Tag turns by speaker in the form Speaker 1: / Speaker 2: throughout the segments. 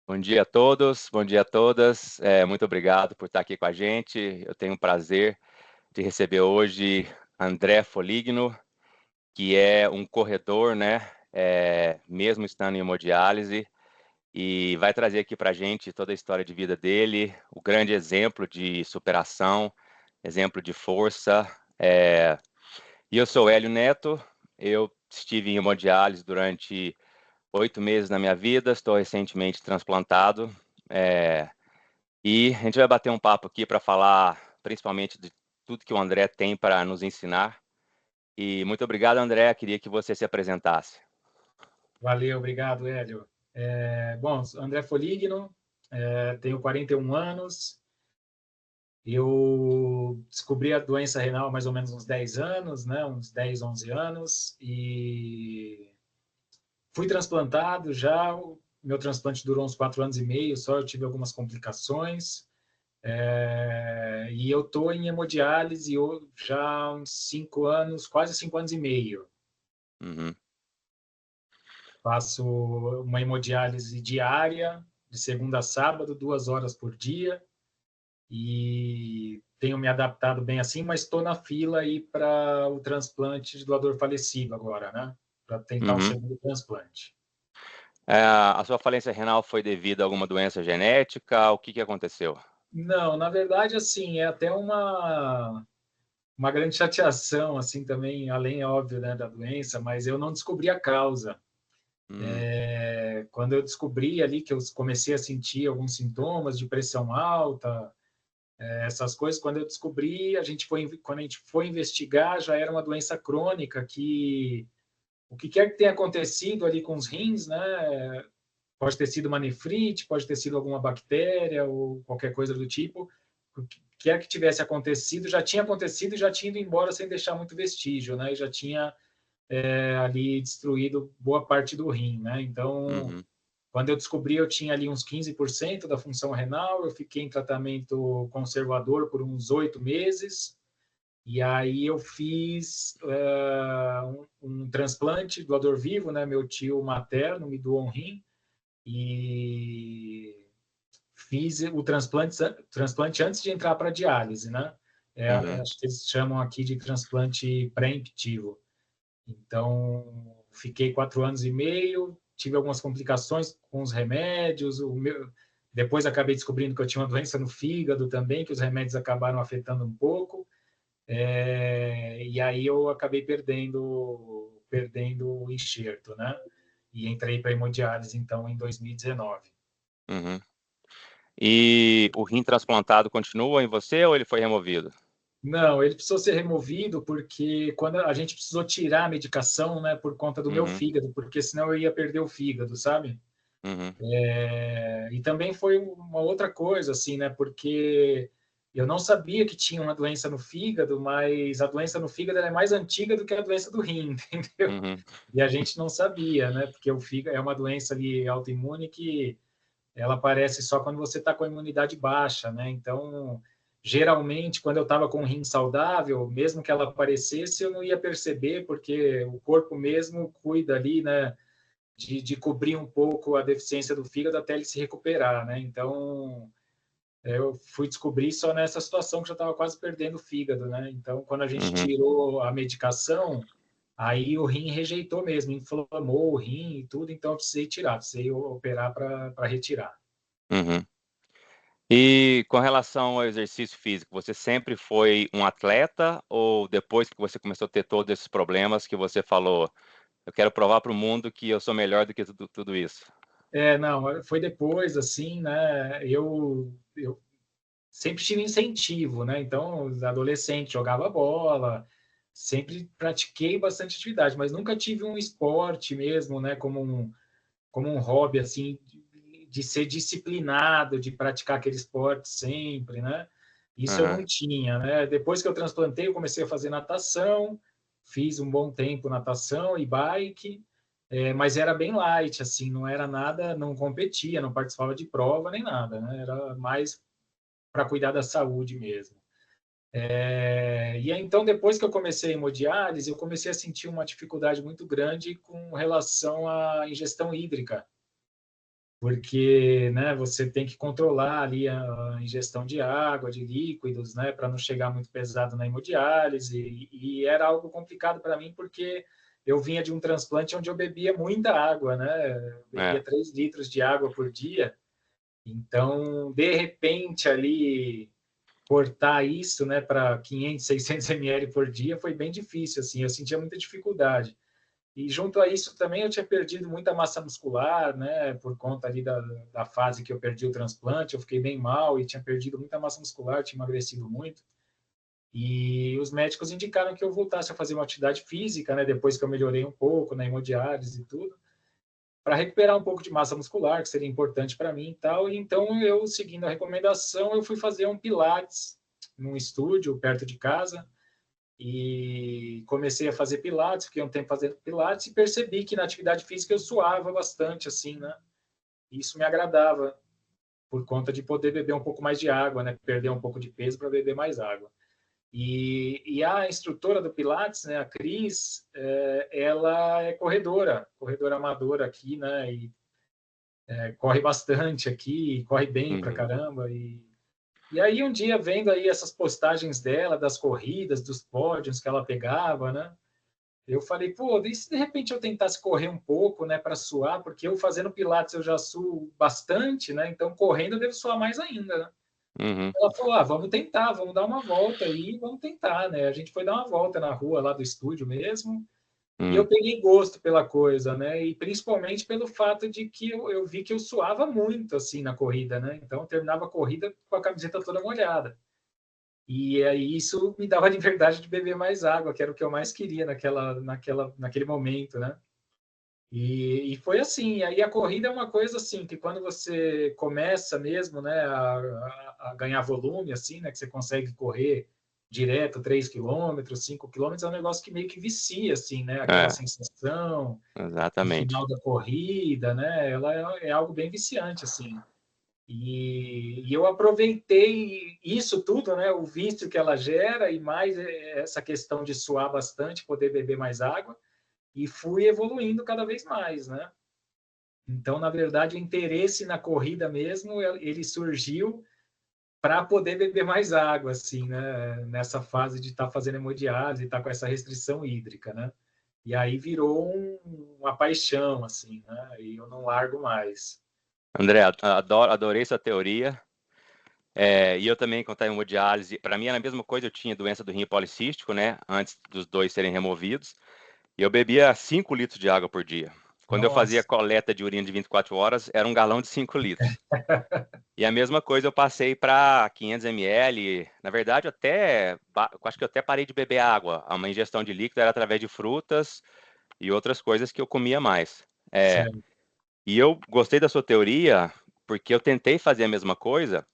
Speaker 1: Bom dia a todos, bom dia a todas. Muito obrigado por estar aqui com a gente. Eu tenho o prazer de receber hoje André Foligno, que é um corredor, né? Mesmo estando em hemodiálise, e vai trazer aqui para a gente toda a história de vida dele, o grande exemplo de superação, exemplo de força. E eu sou Hélio Neto, eu estive em hemodiálise durante 8 meses na minha vida, estou recentemente transplantado. É, E a gente vai bater um papo aqui para falar principalmente de tudo que o André tem para nos ensinar. E muito obrigado, André. Queria que você se apresentasse.
Speaker 2: Valeu, obrigado, Hélio. Bom, André Foligno, tenho 41 anos. Eu descobri a doença renal há mais ou menos uns 10 anos, né? Uns 10, 11 anos. E fui transplantado já. O meu transplante durou uns 4 anos e meio, só eu tive algumas complicações. E eu estou em hemodiálise já há uns 5 anos, quase 5 anos e meio.
Speaker 1: Uhum,
Speaker 2: Faço uma hemodiálise diária, de segunda a sábado, 2 horas por dia, e tenho me adaptado bem assim, mas estou na fila aí para o transplante de doador falecido agora, né? Para tentar um
Speaker 1: uhum.
Speaker 2: segundo transplante.
Speaker 1: A sua falência renal foi devido a alguma doença genética? O que aconteceu?
Speaker 2: Não, na verdade, assim, é até uma grande chateação, assim, também, além, óbvio, né, da doença, mas eu não descobri a causa.
Speaker 1: Hum,
Speaker 2: Quando eu descobri ali que eu comecei a sentir alguns sintomas de pressão alta, essas coisas, quando eu descobri, quando a gente foi investigar, já era uma doença crônica que o que quer que tenha acontecido ali com os rins, né? Pode ter sido uma nefrite, pode ter sido alguma bactéria ou qualquer coisa do tipo. O que quer que tivesse acontecido, já tinha acontecido e já tinha ido embora sem deixar muito vestígio, né? E já tinha ali destruído boa parte do rim, né? Então,
Speaker 1: uhum,
Speaker 2: quando eu descobri, eu tinha ali uns 15% da função renal, eu fiquei em tratamento conservador por uns 8 meses, e aí eu fiz um transplante doador vivo, né? Meu tio materno me doou um rim, e fiz o transplante antes de entrar para a diálise, né?
Speaker 1: uhum,
Speaker 2: Acho que eles chamam aqui de transplante pré-emptivo. Então, fiquei 4 anos e meio, tive algumas complicações com os remédios. Depois acabei descobrindo que eu tinha uma doença no fígado também, que os remédios acabaram afetando um pouco. E aí eu acabei perdendo o enxerto, né? E entrei para hemodiálise, então, em 2019.
Speaker 1: uhum. E o rim transplantado continua em você ou ele foi removido?
Speaker 2: Não, ele precisou ser removido porque quando a gente precisou tirar a medicação, né, por conta do meu
Speaker 1: Uhum,
Speaker 2: fígado, porque senão eu ia perder o fígado, sabe?
Speaker 1: uhum,
Speaker 2: E também foi uma outra coisa, assim, né? Porque eu não sabia que tinha uma doença no fígado, mas a doença no fígado é mais antiga do que a doença do rim, entendeu?
Speaker 1: uhum,
Speaker 2: E a gente não sabia, né? Porque o fígado é uma doença ali autoimune que ela aparece só quando você está com a imunidade baixa, né? Então, geralmente, quando eu estava com o rim saudável, mesmo que ela aparecesse, eu não ia perceber, porque o corpo mesmo cuida ali, né? De cobrir um pouco a deficiência do fígado até ele se recuperar, né? Então, eu fui descobrir só nessa situação que já estava quase perdendo o fígado, né? Então, quando a gente
Speaker 1: uhum,
Speaker 2: tirou a medicação, aí o rim rejeitou mesmo, inflamou o rim e tudo, então eu precisei tirar, precisei operar para retirar.
Speaker 1: uhum. E com relação ao exercício físico, você sempre foi um atleta ou depois que você começou a ter todos esses problemas que você falou, eu quero provar para o mundo que eu sou melhor do que tudo isso?
Speaker 2: Não, foi depois, assim, né? Eu sempre tive incentivo, né? Então, adolescente, jogava bola, sempre pratiquei bastante atividade, mas nunca tive um esporte mesmo, né? Como um hobby, assim, de ser disciplinado, de praticar aquele esporte sempre, né? Isso eu
Speaker 1: Aham,
Speaker 2: não tinha, né? Depois que eu transplantei, eu comecei a fazer natação, fiz um bom tempo natação e bike, mas era bem light, assim, não era nada, não competia, não participava de prova nem nada, né? Era mais para cuidar da saúde mesmo. E aí, então, depois que eu comecei a hemodiálise, eu comecei a sentir uma dificuldade muito grande com relação à ingestão hídrica, porque, né, você tem que controlar ali a ingestão de água, de líquidos, né, para não chegar muito pesado na hemodiálise, e era algo complicado para mim, porque eu vinha de um transplante onde eu bebia muita água, né, eu bebia
Speaker 1: É,
Speaker 2: 3 litros de água por dia, então, de repente, ali, cortar isso, né, para 500, 600 ml por dia foi bem difícil, assim, eu sentia muita dificuldade. E junto a isso também eu tinha perdido muita massa muscular, né, por conta ali da fase que eu perdi o transplante, eu fiquei bem mal e tinha perdido muita massa muscular, tinha emagrecido muito. E os médicos indicaram que eu voltasse a fazer uma atividade física, né, depois que eu melhorei um pouco na hemodiálise e tudo, para recuperar um pouco de massa muscular, que seria importante para mim e tal. E então eu, seguindo a recomendação, eu fui fazer um pilates num estúdio perto de casa, e comecei a fazer pilates, fiquei um tempo fazendo pilates e percebi que na atividade física eu suava bastante, assim, né? Isso me agradava, por conta de poder beber um pouco mais de água, né? Perder um pouco de peso para beber mais água. E a instrutora do Pilates, né, a Cris, ela é corredora amadora aqui, né? E corre bastante aqui, corre bem pra
Speaker 1: uhum.
Speaker 2: caramba. E aí um dia vendo aí essas postagens dela, das corridas, dos pódios que ela pegava, né? Eu falei, pô, e se de repente eu tentasse correr um pouco, né, para suar, porque eu fazendo pilates eu já suo bastante, né? Então correndo eu devo suar mais ainda, né?
Speaker 1: Uhum.
Speaker 2: Ela falou, vamos tentar, vamos dar uma volta aí, vamos tentar, né? A gente foi dar uma volta na rua lá do estúdio mesmo, e eu
Speaker 1: Uhum.
Speaker 2: peguei gosto pela coisa, né? E principalmente pelo fato de que eu vi que eu suava muito assim na corrida, né? Então eu terminava a corrida com a camiseta toda molhada. E aí isso me dava a liberdade de beber mais água, que era o que eu mais queria naquele momento, né? E foi assim. Aí a corrida é uma coisa assim que quando você começa mesmo, né, a ganhar volume, assim, né, que você consegue correr direto 3 quilômetros, 5 quilômetros, é um negócio que meio que vicia, assim, né? Aquela
Speaker 1: É,
Speaker 2: sensação do
Speaker 1: exatamente.
Speaker 2: final da corrida, né? Ela é algo bem viciante, assim. E eu aproveitei isso tudo, né, o vício que ela gera e mais essa questão de suar bastante, poder beber mais água, e fui evoluindo cada vez mais, né? Então, na verdade, o interesse na corrida mesmo, ele surgiu para poder beber mais água, assim, né? Nessa fase de estar fazendo hemodiálise, estar com essa restrição hídrica, né? E aí virou uma paixão, assim, né? E eu não largo mais.
Speaker 1: André, adorei sua teoria. E eu também, quando estava em hemodiálise, para mim era a mesma coisa, eu tinha doença do rim policístico, né? Antes dos dois serem removidos. E eu bebia 5 litros de água por dia. Quando eu fazia
Speaker 2: Nossa,
Speaker 1: coleta de urina de 24 horas, era um galão de 5 litros. E a mesma coisa eu passei para 500 ml. Na verdade, eu acho que eu até parei de beber água. A minha ingestão de líquido era através de frutas e outras coisas que eu comia mais. É,
Speaker 2: sério.
Speaker 1: e eu gostei da sua teoria, porque eu tentei fazer a mesma coisa,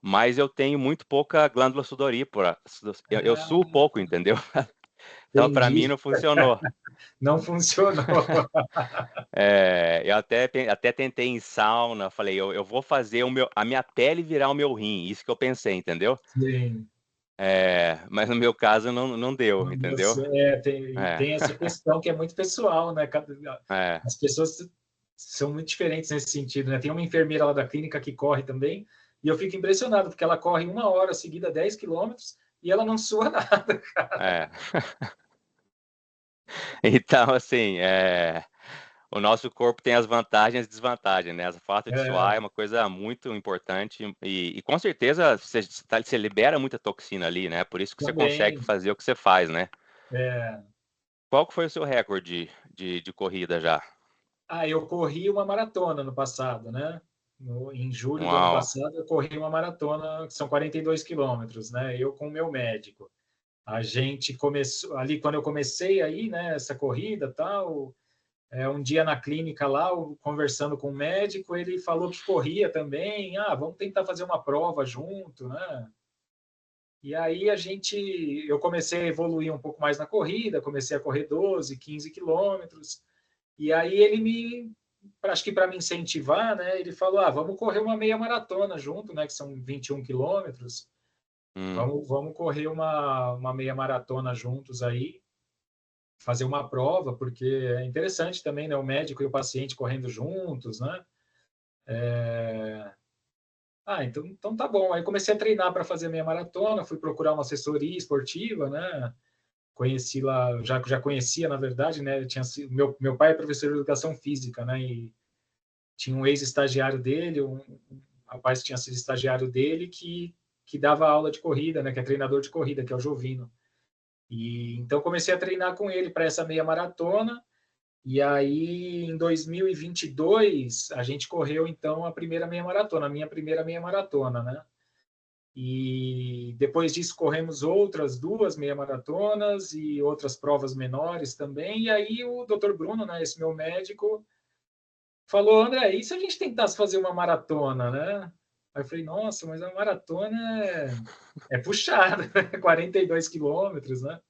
Speaker 1: mas eu tenho muito pouca glândula sudorípara. Eu suo
Speaker 2: Ah,
Speaker 1: pouco, entendeu? Então, para mim,
Speaker 2: entendi.
Speaker 1: não funcionou.
Speaker 2: Não funcionou.
Speaker 1: Eu até tentei em sauna, falei, eu vou fazer a minha pele virar o meu rim, isso que eu pensei, entendeu?
Speaker 2: Sim.
Speaker 1: Mas no meu caso não deu,
Speaker 2: Não deu
Speaker 1: entendeu?
Speaker 2: certo.
Speaker 1: É,
Speaker 2: Tem essa questão que é muito pessoal, né?
Speaker 1: é,
Speaker 2: As pessoas são muito diferentes nesse sentido, né? Tem uma enfermeira lá da clínica que corre também, e eu fico impressionado, porque ela corre 1 hora seguida, 10 quilômetros, e ela não sua nada.
Speaker 1: é. Então, assim, o nosso corpo tem as vantagens e desvantagens, né? O fato de suar é
Speaker 2: É,
Speaker 1: uma coisa muito importante e com certeza você libera muita toxina ali, né? Por isso que você consegue
Speaker 2: também.
Speaker 1: fazer o que você faz, né?
Speaker 2: É,
Speaker 1: Qual que foi o seu recorde de corrida já?
Speaker 2: eu corri uma maratona no passado, né? Em julho do ano
Speaker 1: Uau.
Speaker 2: passado, eu corri uma maratona, que são 42 quilômetros, né? Eu com o meu médico. A gente começou ali quando eu comecei aí, né? Essa corrida, tal. Um dia na clínica lá, conversando com o médico, ele falou que corria também. Vamos tentar fazer uma prova junto, né? E aí eu comecei a evoluir um pouco mais na corrida, comecei a correr 12, 15 quilômetros. E aí acho que para me incentivar, né? Ele falou, vamos correr uma meia maratona junto, né? Que são 21 quilômetros.
Speaker 1: Hum,
Speaker 2: Vamos correr uma meia maratona juntos aí, fazer uma prova, porque é interessante também, né? O médico e o paciente correndo juntos, né? Então tá bom. Aí comecei a treinar para fazer a meia maratona, fui procurar uma assessoria esportiva, né? Conheci lá, já conhecia, na verdade, né? Meu pai é professor de educação física, né? E tinha um ex-estagiário dele, um rapaz que tinha sido estagiário dele, que dava aula de corrida, né? Que é treinador de corrida, que é o Jovino. E então comecei a treinar com ele para essa meia maratona. E aí, em 2022, a gente correu, então, a primeira meia maratona, a minha primeira meia maratona, né? E depois disso, corremos outras 2 meia maratonas e outras provas menores também. E aí, o Dr. Bruno, né, esse meu médico, falou: André, e se a gente tentasse fazer uma maratona, né? Aí eu falei: nossa, mas a maratona é puxada, né? 42 quilômetros, né?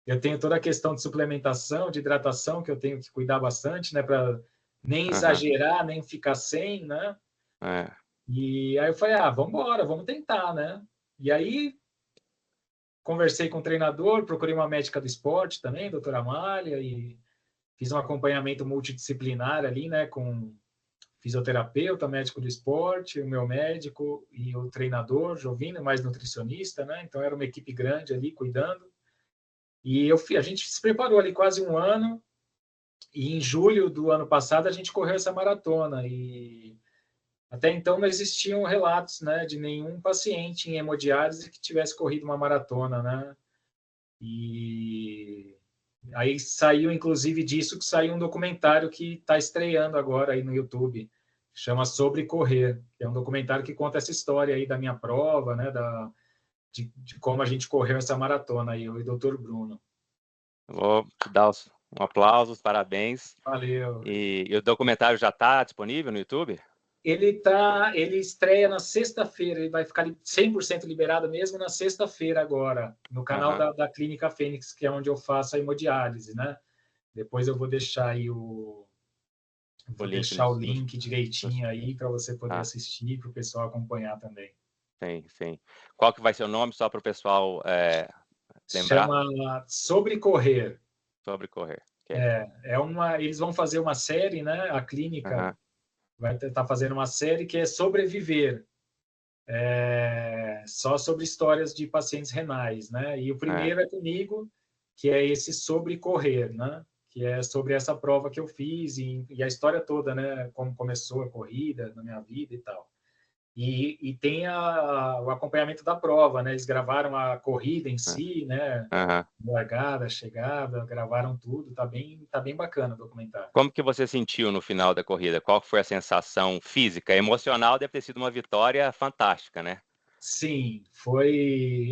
Speaker 2: Eu tenho toda a questão de suplementação, de hidratação, que eu tenho que cuidar bastante, né? Para nem
Speaker 1: Aham.
Speaker 2: exagerar, nem ficar sem, né?
Speaker 1: É.
Speaker 2: E aí eu falei: vamos embora, vamos tentar, né? E aí conversei com o treinador, procurei uma médica do esporte também, doutora Amália, e fiz um acompanhamento multidisciplinar ali, né? Com fisioterapeuta, médico do esporte, o meu médico e o treinador, Jovino, mais nutricionista, né? Então era uma equipe grande ali cuidando. E a gente se preparou ali quase um ano. E em julho do ano passado a gente correu essa maratona e até então não existiam relatos, né, de nenhum paciente em hemodiálise que tivesse corrido uma maratona, né? E aí saiu, inclusive, disso que saiu um documentário que está estreando agora aí no YouTube, chama Sobre Correr, que é um documentário que conta essa história aí da minha prova, né, de como a gente correu essa maratona aí, eu e o Dr. Bruno.
Speaker 1: Vou te dar um aplauso, os parabéns.
Speaker 2: Valeu.
Speaker 1: E o documentário já está disponível no YouTube?
Speaker 2: Ele estreia na sexta-feira, ele vai ficar 100% liberado mesmo na sexta-feira agora, no canal
Speaker 1: Aham.
Speaker 2: da Clínica Fênix, que é onde eu faço a hemodiálise, né? Depois eu vou deixar aí
Speaker 1: O
Speaker 2: vou
Speaker 1: link
Speaker 2: deixar o
Speaker 1: nos...
Speaker 2: link direitinho aí para você poder
Speaker 1: Ah,
Speaker 2: assistir, para o pessoal acompanhar também.
Speaker 1: sim, sim. Qual que vai ser o nome, só para o pessoal lembrar?
Speaker 2: Chama Sobre Correr.
Speaker 1: Sobre correr. Ok.
Speaker 2: Eles vão fazer uma série, né? A clínica
Speaker 1: Aham.
Speaker 2: vai estar fazendo uma série que é Sobreviver, só sobre histórias de pacientes renais, né? E o
Speaker 1: É.
Speaker 2: primeiro é comigo, que é esse Sobre Correr, né? Que é sobre essa prova que eu fiz e a história toda, né? Como começou a corrida na minha vida e tal. E tem o acompanhamento da prova, né? Eles gravaram a corrida em
Speaker 1: É.
Speaker 2: si, né?
Speaker 1: Aham.
Speaker 2: Largada, chegada, gravaram tudo. Tá bem bacana o documentário.
Speaker 1: Como que você sentiu no final da corrida? Qual foi a sensação física? Emocional deve ter sido uma vitória fantástica, né?
Speaker 2: Sim,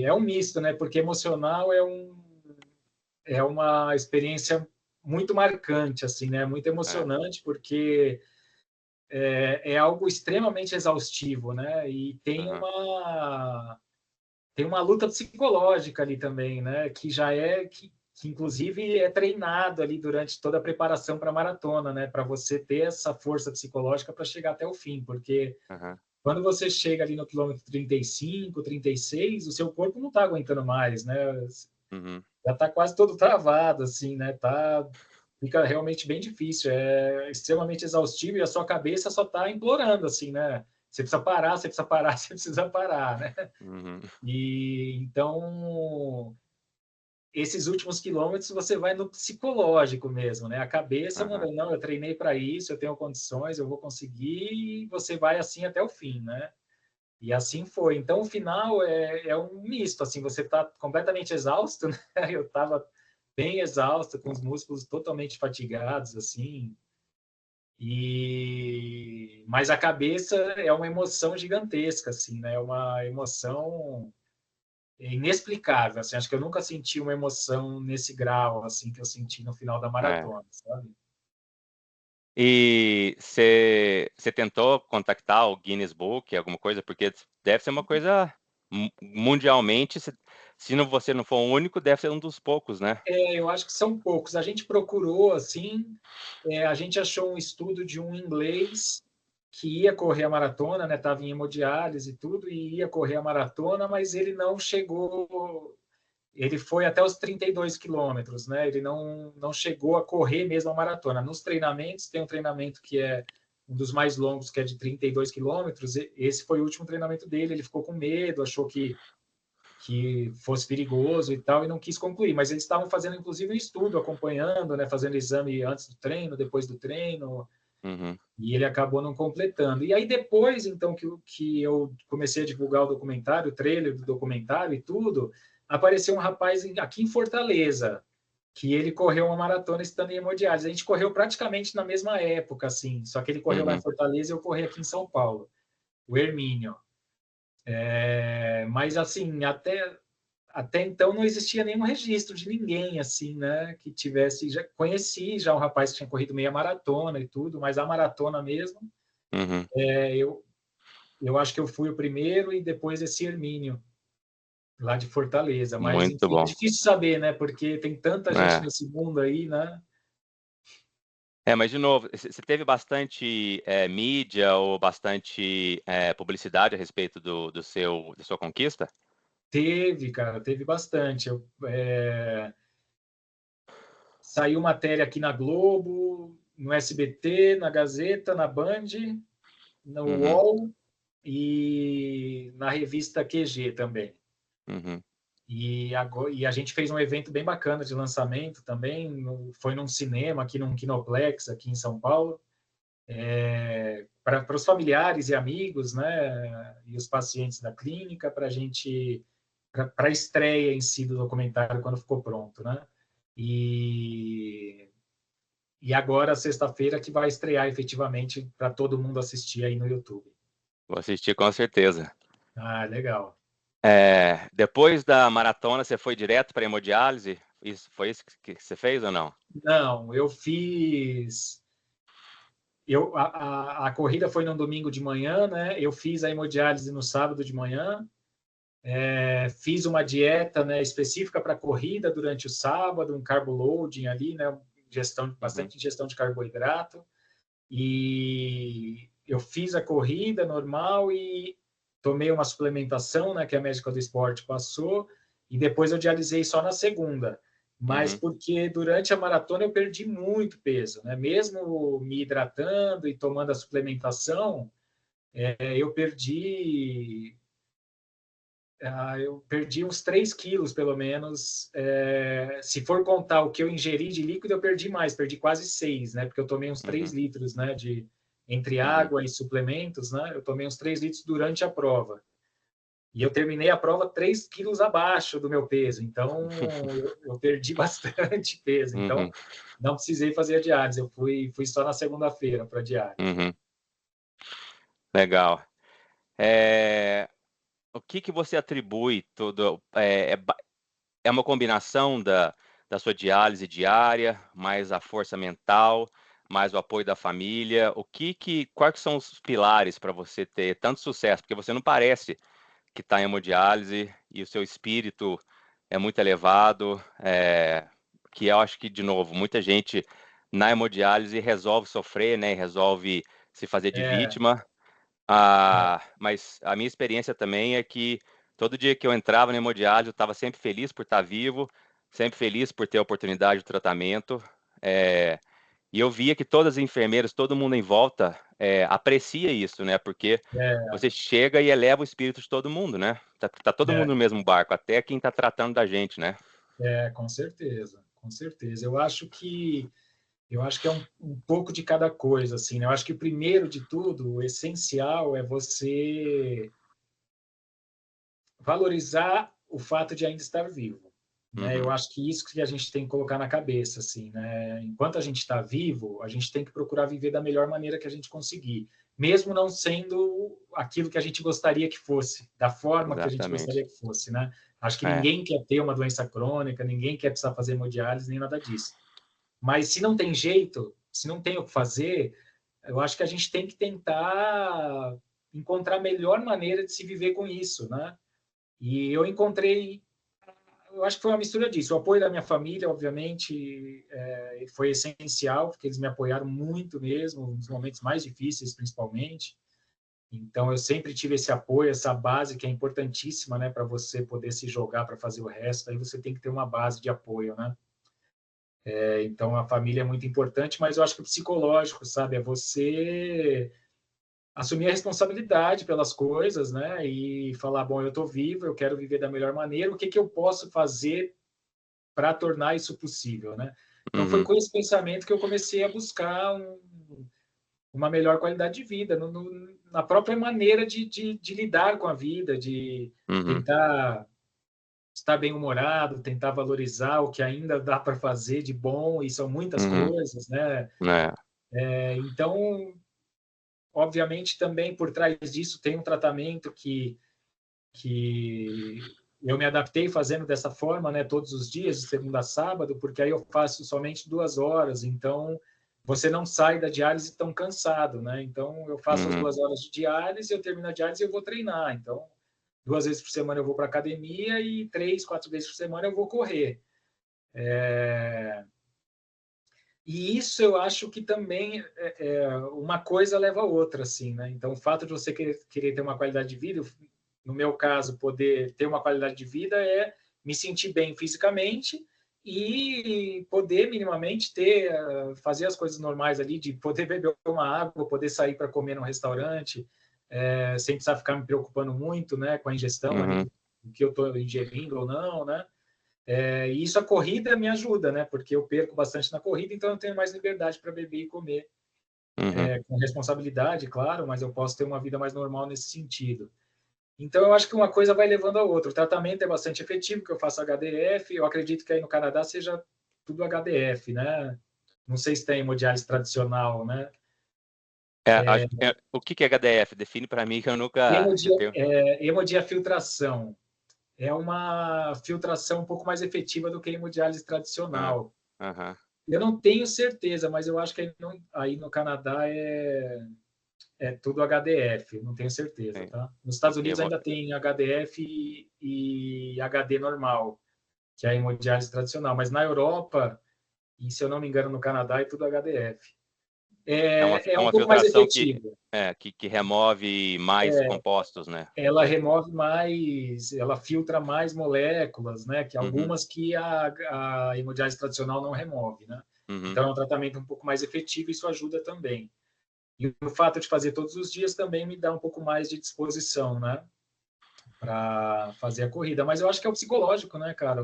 Speaker 2: é um misto, né? Porque emocional é uma experiência muito marcante, assim, né? Muito
Speaker 1: É.
Speaker 2: emocionante, porque é algo extremamente exaustivo, né? E
Speaker 1: Aham.
Speaker 2: tem uma luta psicológica ali também, né? Que inclusive é treinado ali durante toda a preparação para a maratona, né? Para você ter essa força psicológica para chegar até o fim, porque
Speaker 1: Aham.
Speaker 2: quando você chega ali no quilômetro 35, 36, o seu corpo não está aguentando mais, né?
Speaker 1: Uhum.
Speaker 2: Já está quase todo travado, assim, né? Fica realmente bem difícil, é extremamente exaustivo e a sua cabeça só está implorando, assim, né? Você precisa parar, você precisa parar, você precisa parar, né?
Speaker 1: Uhum.
Speaker 2: E então esses últimos quilômetros você vai no psicológico mesmo, né? A cabeça manda,
Speaker 1: Aham.
Speaker 2: não, eu treinei para isso, eu tenho condições, eu vou conseguir, e você vai assim até o fim, né? E assim foi. Então, o final é um misto, assim, você está completamente exausto, né? Eu estava bem exausto, com os músculos totalmente fatigados, assim, mas a cabeça é uma emoção gigantesca, assim, né? É uma emoção inexplicável, assim, acho que eu nunca senti uma emoção nesse grau, assim, que eu senti no final da
Speaker 1: É.
Speaker 2: maratona, sabe?
Speaker 1: E você tentou contactar o Guinness Book, alguma coisa? Porque deve ser uma coisa mundialmente, se não, você não for o único, deve ser um dos poucos, né?
Speaker 2: Eu acho que são poucos. A gente procurou, assim, a gente achou um estudo de um inglês que ia correr a maratona, né? Estava em hemodiálise e tudo, e ia correr a maratona, mas ele não chegou. Ele foi até os 32 quilômetros, né? Ele não chegou a correr mesmo a maratona. Nos treinamentos, tem um treinamento que é um dos mais longos, que é de 32 quilômetros. Esse foi o último treinamento dele, ele ficou com medo, achou que fosse perigoso e tal, e não quis concluir. Mas eles estavam fazendo, inclusive, um estudo, acompanhando, né, fazendo exame antes do treino, depois do treino,
Speaker 1: Uhum.
Speaker 2: e ele acabou não completando. E aí depois, então, que eu comecei a divulgar o documentário, o trailer do documentário e tudo, apareceu um rapaz aqui em Fortaleza, que ele correu uma maratona estando em hemodiálise. A gente correu praticamente na mesma época, assim, só que ele correu lá em
Speaker 1: Uhum.
Speaker 2: Fortaleza e eu corri aqui em São Paulo, o Hermínio. Mas, assim, até então não existia nenhum registro de ninguém, assim, né, que tivesse... Conheci já um rapaz que tinha corrido meia maratona e tudo, mas a maratona mesmo,
Speaker 1: Uhum.
Speaker 2: eu acho que eu fui o primeiro e depois esse Hermínio, lá de Fortaleza. Mas,
Speaker 1: Muito
Speaker 2: enfim, é
Speaker 1: bom.
Speaker 2: difícil saber, né, porque tem tanta gente
Speaker 1: É.
Speaker 2: nesse mundo aí, né?
Speaker 1: Mas de novo, você teve bastante mídia ou bastante publicidade a respeito da sua conquista?
Speaker 2: Teve, cara, teve bastante. Saiu matéria aqui na Globo, no SBT, na Gazeta, na Band, no
Speaker 1: Uhum.
Speaker 2: UOL e na revista QG também.
Speaker 1: Uhum.
Speaker 2: E a gente fez um evento bem bacana de lançamento também, foi num cinema aqui, num Kinoplex, aqui em São Paulo, para os familiares e amigos, né, e os pacientes da clínica, para a estreia em si do documentário, quando ficou pronto, né? E agora, sexta-feira, que vai estrear efetivamente para todo mundo assistir aí no YouTube.
Speaker 1: Vou assistir com certeza.
Speaker 2: Ah, legal.
Speaker 1: Depois da maratona, você foi direto para hemodiálise? Foi isso que você fez ou não?
Speaker 2: Não, eu fiz. A corrida foi no domingo de manhã, né? Eu fiz a hemodiálise no sábado de manhã. Fiz uma dieta, né, específica para corrida durante o sábado, um carbo loading ali, né?
Speaker 1: Uhum.
Speaker 2: Bastante ingestão de carboidrato. E eu fiz a corrida normal e tomei uma suplementação, né, que a médica do esporte passou, e depois eu dialisei só na segunda. Mas
Speaker 1: Uhum.
Speaker 2: porque durante a maratona eu perdi muito peso, né? Mesmo me hidratando e tomando a suplementação, eu perdi uns 3 quilos, pelo menos. Se for contar o que eu ingeri de líquido, eu perdi mais, perdi quase 6, né? Porque eu tomei uns 3
Speaker 1: Uhum.
Speaker 2: litros, né? Entre
Speaker 1: Uhum.
Speaker 2: água e suplementos, né? Eu tomei uns 3 litros durante a prova. E eu terminei a prova 3 quilos abaixo do meu peso. Então, eu perdi bastante peso. Então,
Speaker 1: Uhum.
Speaker 2: não precisei fazer a diálise. Eu fui só na segunda-feira para a diálise.
Speaker 1: Uhum. Legal. É, o que você atribui tudo? É uma combinação da sua diálise diária, mais a força mental, mais o apoio da família. Quais que são os pilares para você ter tanto sucesso? Porque você não parece que está em hemodiálise e o seu espírito é muito elevado, que eu acho que, de novo, muita gente na hemodiálise resolve sofrer, né, e resolve se fazer de
Speaker 2: É,
Speaker 1: vítima.
Speaker 2: é,
Speaker 1: Mas a minha experiência também é que todo dia que eu entrava na hemodiálise, eu estava sempre feliz por estar vivo, sempre feliz por ter a oportunidade de tratamento. é, e eu via que todas as enfermeiras, todo mundo em volta, aprecia isso, né? Porque
Speaker 2: é,
Speaker 1: você chega e eleva o espírito de todo mundo, né? Tá todo mundo
Speaker 2: é.
Speaker 1: no mesmo barco, até quem está tratando da gente, né?
Speaker 2: Com certeza, com certeza. Eu acho que é um pouco de cada coisa, assim, né? Eu acho que o primeiro de tudo, o essencial é você valorizar o fato de ainda estar vivo, né? Eu
Speaker 1: Uhum.
Speaker 2: acho que isso que a gente tem que colocar na cabeça, assim, né? Enquanto a gente está vivo, a gente tem que procurar viver da melhor maneira que a gente conseguir, mesmo não sendo aquilo que a gente gostaria que fosse, da forma que a gente
Speaker 1: Exatamente.
Speaker 2: gostaria que fosse, né? Acho que
Speaker 1: É.
Speaker 2: ninguém quer ter uma doença crônica, ninguém quer precisar fazer hemodiálise, nem nada disso. Mas se não tem jeito, se não tem o que fazer, eu acho que a gente tem que tentar encontrar a melhor maneira de se viver com isso, né? E eu encontrei, eu acho que foi uma mistura disso. O apoio da minha família, obviamente, foi essencial, porque eles me apoiaram muito mesmo, nos momentos mais difíceis, principalmente. Então, eu sempre tive esse apoio, essa base que é importantíssima, né, para você poder se jogar para fazer o resto. Aí você tem que ter uma base de apoio, né? Então, a família é muito importante, mas eu acho que o psicológico, sabe, é você assumir a responsabilidade pelas coisas, né? E falar, bom, eu estou vivo, eu quero viver da melhor maneira, o que que eu posso fazer para tornar isso possível, né? Então, foi
Speaker 1: Uhum,
Speaker 2: com esse pensamento que eu comecei a buscar uma melhor qualidade de vida, na própria maneira de lidar com a vida, de
Speaker 1: uhum,
Speaker 2: tentar estar bem-humorado, tentar valorizar o que ainda dá para fazer de bom, e são muitas
Speaker 1: uhum.
Speaker 2: coisas, né?
Speaker 1: É.
Speaker 2: Então, obviamente, também por trás disso tem um tratamento que eu me adaptei fazendo dessa forma, né, todos os dias, de segunda a sábado, porque aí eu faço somente 2 horas, então você não sai da diálise tão cansado, né? Então eu faço as
Speaker 1: Uhum,
Speaker 2: 2 horas de diálise, eu termino a diálise e eu vou treinar. Então 2 vezes por semana eu vou para academia e 3, 4 vezes por semana eu vou correr. E isso eu acho que também uma coisa leva a outra, assim, né? Então, o fato de você querer ter uma qualidade de vida, no meu caso, poder ter uma qualidade de vida é me sentir bem fisicamente e poder minimamente fazer as coisas normais ali, de poder beber uma água, poder sair para comer num restaurante, sem precisar ficar me preocupando muito, né, com a ingestão ali
Speaker 1: uhum,
Speaker 2: do que eu estou ingerindo ou não, né? E isso a corrida me ajuda, né? Porque eu perco bastante na corrida, então eu tenho mais liberdade para beber e comer,
Speaker 1: uhum.
Speaker 2: com responsabilidade, claro, mas eu posso ter uma vida mais normal nesse sentido. Então eu acho que uma coisa vai levando a outra. O tratamento é bastante efetivo, que eu faço HDF, eu acredito que aí no Canadá seja tudo HDF, né? Não sei se tem hemodiálise tradicional, né?
Speaker 1: O que que é HDF? Define para mim que eu nunca. Eu tenho.
Speaker 2: Hemodiafiltração é uma filtração um pouco mais efetiva do que a hemodiálise
Speaker 1: Ah,
Speaker 2: tradicional.
Speaker 1: aham,
Speaker 2: Eu não tenho certeza, mas eu acho que aí no Canadá é tudo HDF, não tenho certeza,
Speaker 1: sim.
Speaker 2: tá? Nos Estados Unidos
Speaker 1: Hemo-
Speaker 2: ainda tem HDF e HD normal, que é a hemodiálise tradicional, mas na Europa, e se eu não me engano no Canadá, é tudo HDF. É
Speaker 1: é
Speaker 2: um
Speaker 1: uma
Speaker 2: pouco mais
Speaker 1: filtração
Speaker 2: efetivo.
Speaker 1: que remove mais compostos, né?
Speaker 2: Ela remove mais, ela filtra mais moléculas, né? Que
Speaker 1: Uhum,
Speaker 2: algumas que a hemodiálise tradicional não remove, né?
Speaker 1: uhum,
Speaker 2: Então é um tratamento um pouco mais efetivo e isso ajuda também. E o fato de fazer todos os dias também me dá um pouco mais de disposição, né? Para fazer a corrida. Mas eu acho que é o psicológico, né, cara?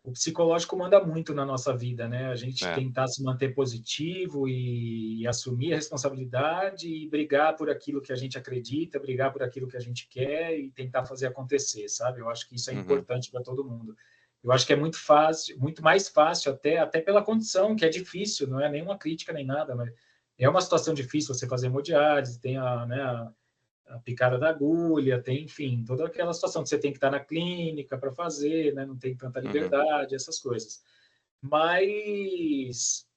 Speaker 2: O psicológico manda muito na nossa vida, né? A gente
Speaker 1: é,
Speaker 2: tentar se manter positivo e assumir a responsabilidade e brigar por aquilo que a gente acredita, brigar por aquilo que a gente quer e tentar fazer acontecer, sabe? Eu acho que isso é
Speaker 1: uhum,
Speaker 2: importante para todo mundo. Eu acho que é muito fácil, muito mais fácil até pela condição, que é difícil, não é nenhuma crítica nem nada, mas é uma situação difícil você fazer hemodiálise, tem a picada da agulha, tem, enfim, toda aquela situação que você tem que estar na clínica para fazer, né? Não tem tanta
Speaker 1: uhum.
Speaker 2: liberdade, essas coisas. Mas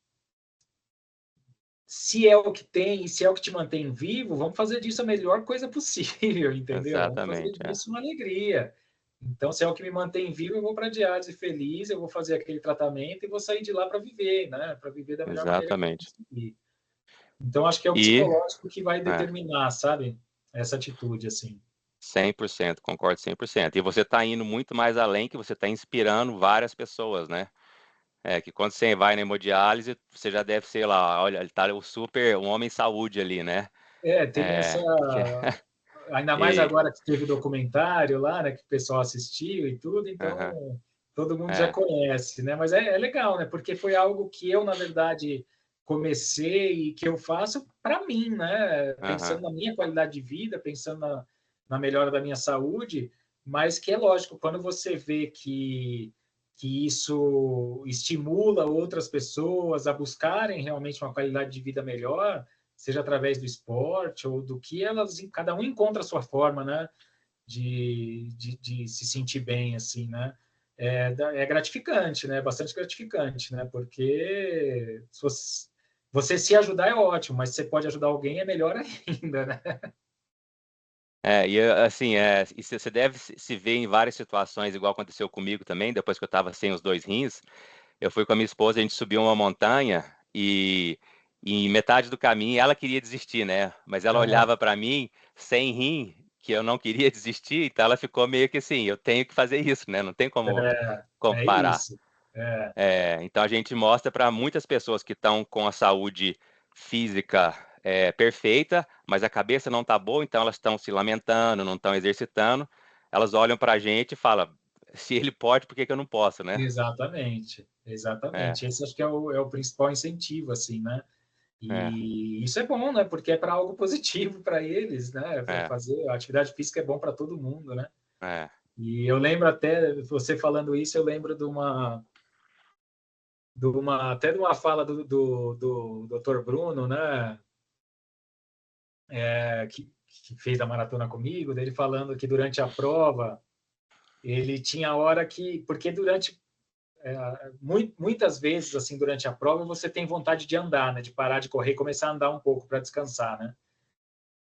Speaker 2: se é o que tem e se é o que te mantém vivo, vamos fazer disso a melhor coisa possível, entendeu? Vamos fazer
Speaker 1: Exatamente, é.
Speaker 2: disso uma alegria. Então, se é o que me mantém vivo, eu vou para a diálise feliz, eu vou fazer aquele tratamento e vou sair de lá para viver, né? Para viver da melhor maneira que eu
Speaker 1: Exatamente.
Speaker 2: conseguir. Então, acho que é o
Speaker 1: E
Speaker 2: psicológico que vai
Speaker 1: é,
Speaker 2: determinar, sabe? Essa atitude, assim.
Speaker 1: 100%, concordo 100%. E você está indo muito mais além, que você está inspirando várias pessoas, né? Que quando você vai na hemodiálise, você já deve ser lá, olha, ele tá o super, um homem saúde ali, né?
Speaker 2: Tem essa.
Speaker 1: Que,
Speaker 2: Ainda mais
Speaker 1: e,
Speaker 2: agora que teve o documentário lá, né? Que o pessoal assistiu e tudo,
Speaker 1: aham,
Speaker 2: então todo mundo já
Speaker 1: é,
Speaker 2: conhece, né? Mas é legal, né? Porque foi algo que eu, na verdade, comecei e que eu faço para mim, né?
Speaker 1: aham,
Speaker 2: Pensando na minha qualidade de vida, pensando na melhora da minha saúde, mas que é lógico, quando você vê que isso estimula outras pessoas a buscarem realmente uma qualidade de vida melhor, seja através do esporte ou do que elas, cada um encontra a sua forma, né, de se sentir bem, assim, né, é gratificante, né, bastante gratificante, né, porque se você se ajudar é ótimo, mas se você pode ajudar alguém é melhor ainda, né.
Speaker 1: e assim, e você deve se ver em várias situações, igual aconteceu comigo também, depois que eu estava sem os dois rins, eu fui com a minha esposa, a gente subiu uma montanha e em metade do caminho ela queria desistir, né? Mas ela
Speaker 2: Aham.
Speaker 1: olhava para mim sem rim, que eu não queria desistir, então ela ficou meio que assim, eu tenho que fazer isso, né? Não tem como
Speaker 2: É
Speaker 1: parar.
Speaker 2: isso. É,
Speaker 1: Então a gente mostra para muitas pessoas que estão com a saúde física perfeita, mas a cabeça não está boa, então elas estão se lamentando, não estão exercitando. Elas olham para a gente e falam: se ele pode, por que que eu não posso, né?
Speaker 2: exatamente,
Speaker 1: É,
Speaker 2: exatamente. Esse acho que é o principal incentivo, assim, né?
Speaker 1: é,
Speaker 2: E isso é bom, né? Porque é para algo positivo para eles, né?
Speaker 1: é,
Speaker 2: Fazer a atividade física é bom para todo mundo, né?
Speaker 1: é.
Speaker 2: E eu lembro até, você falando isso, eu lembro até de uma fala do Dr. Bruno, né? Que fez a maratona comigo, dele falando que durante a prova ele tinha hora que, porque muitas vezes assim durante a prova você tem vontade de andar, né? De parar de correr, e começar a andar um pouco para descansar, né?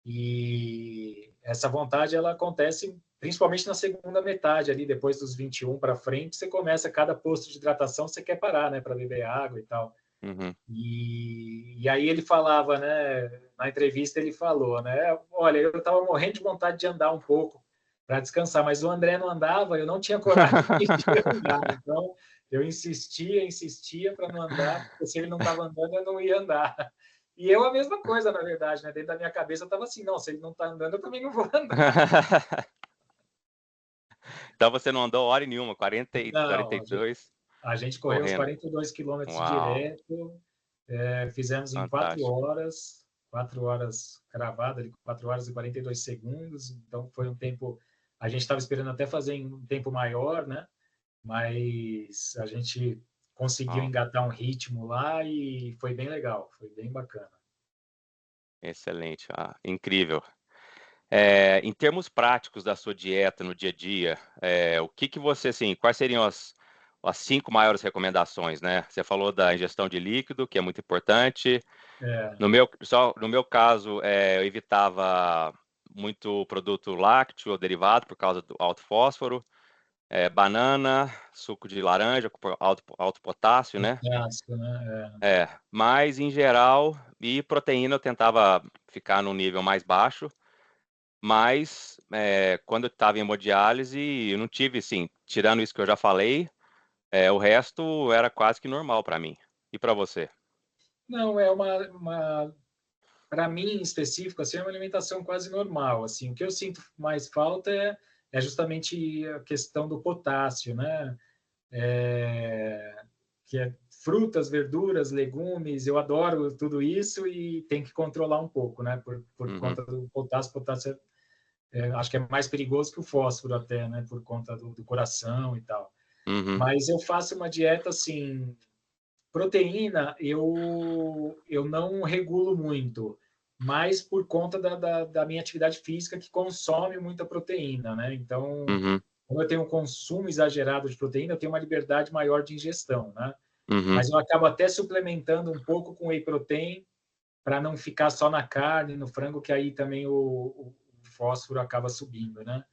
Speaker 2: E essa vontade ela acontece principalmente na segunda metade ali, depois dos 21 para frente, você começa cada posto de hidratação, você quer parar, né, para beber água e tal.
Speaker 1: Uhum.
Speaker 2: E aí ele falava, né, na entrevista ele falou, né, olha, eu estava morrendo de vontade de andar um pouco para descansar, mas o André não andava, eu não tinha coragem de andar, então eu insistia para não andar, porque se ele não estava andando, eu não ia andar. E eu a mesma coisa, na verdade, né? Dentro da minha cabeça eu estava assim, não, se ele não está andando, eu também não vou andar.
Speaker 1: Então você não andou hora nenhuma, 40 e
Speaker 2: Não,
Speaker 1: 42
Speaker 2: a gente correu os
Speaker 1: correndo.
Speaker 2: 42 quilômetros
Speaker 1: Uau,
Speaker 2: direto, fizemos em
Speaker 1: fantástico.
Speaker 2: 4 horas cravada, ali, 4 horas e 42 segundos, então foi um tempo, a gente estava esperando até fazer em um tempo maior, né? Mas a gente conseguiu
Speaker 1: Uau,
Speaker 2: engatar um ritmo lá e foi bem legal, foi bem bacana.
Speaker 1: excelente, incrível. Em termos práticos da sua dieta no dia a dia, o que que você, assim, quais seriam as 5 maiores recomendações, né? Você falou da ingestão de líquido, que é muito importante.
Speaker 2: É,
Speaker 1: No meu caso, eu evitava muito produto lácteo ou derivado por causa do alto fósforo, banana, suco de laranja com alto potássio, né?
Speaker 2: potássio, né?
Speaker 1: Mas em geral, e proteína eu tentava ficar num nível mais baixo, mas quando eu estava em hemodiálise, eu não tive, assim, tirando isso que eu já falei, o resto era quase que normal para mim. E para você?
Speaker 2: Não, para mim em específico, assim, é uma alimentação quase normal. Assim, o que eu sinto mais falta é justamente a questão do potássio, né? É, que é frutas, verduras, legumes. Eu adoro tudo isso e tem que controlar um pouco, né? Por
Speaker 1: Uhum,
Speaker 2: conta do potássio. Potássio acho que é mais perigoso que o fósforo até, né? Por conta do coração e tal.
Speaker 1: uhum,
Speaker 2: Mas eu faço uma dieta assim. Proteína, eu não regulo muito, mas por conta da minha atividade física que consome muita proteína, né? Então,
Speaker 1: uhum,
Speaker 2: como eu tenho um consumo exagerado de proteína, eu tenho uma liberdade maior de ingestão, né?
Speaker 1: uhum,
Speaker 2: Mas eu acabo até suplementando um pouco com whey protein para não ficar só na carne, no frango, que aí também o fósforo acaba subindo, né?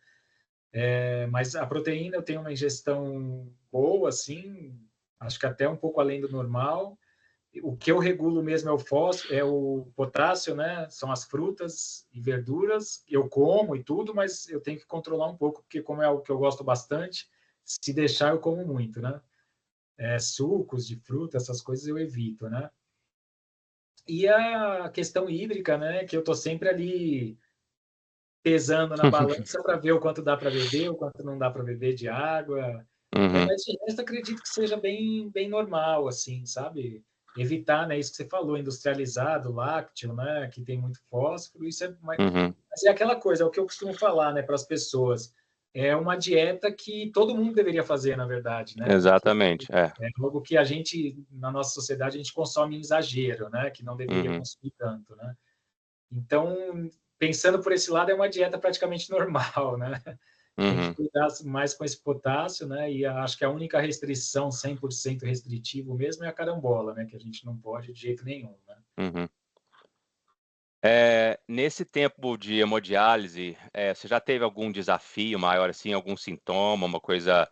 Speaker 2: Mas a proteína eu tenho uma ingestão boa, assim, acho que até um pouco além do normal. O que eu regulo mesmo é o fósforo, é o potássio, né? São as frutas e verduras. Eu como e tudo, mas eu tenho que controlar um pouco, porque como é algo que eu gosto bastante, se deixar eu como muito, né? Sucos de fruta, essas coisas eu evito, né? E a questão hídrica, né? Que eu tô sempre ali pesando na balança para ver o quanto dá para beber, o quanto não dá para beber de água.
Speaker 1: uhum,
Speaker 2: Mas de resto, acredito que seja bem normal, assim, sabe? Evitar, né, isso que você falou, industrializado, lácteo, né, que tem muito fósforo, isso
Speaker 1: uhum.
Speaker 2: mas é aquela coisa, é o que eu costumo falar, né, para as pessoas. É uma dieta que todo mundo deveria fazer, na verdade, né? Porque
Speaker 1: Exatamente,
Speaker 2: é algo que a gente, na nossa sociedade, a gente consome em exagero, né? Que não deveria
Speaker 1: uhum,
Speaker 2: consumir tanto, né? Então, pensando por esse lado, é uma dieta praticamente normal, né? Tem que
Speaker 1: uhum,
Speaker 2: cuidar mais com esse potássio, né? E acho que a única restrição 100% restritivo mesmo é a carambola, né? Que a gente não pode de jeito nenhum, né?
Speaker 1: uhum. Nesse tempo de hemodiálise, você já teve algum desafio maior, assim, algum sintoma, uma coisa.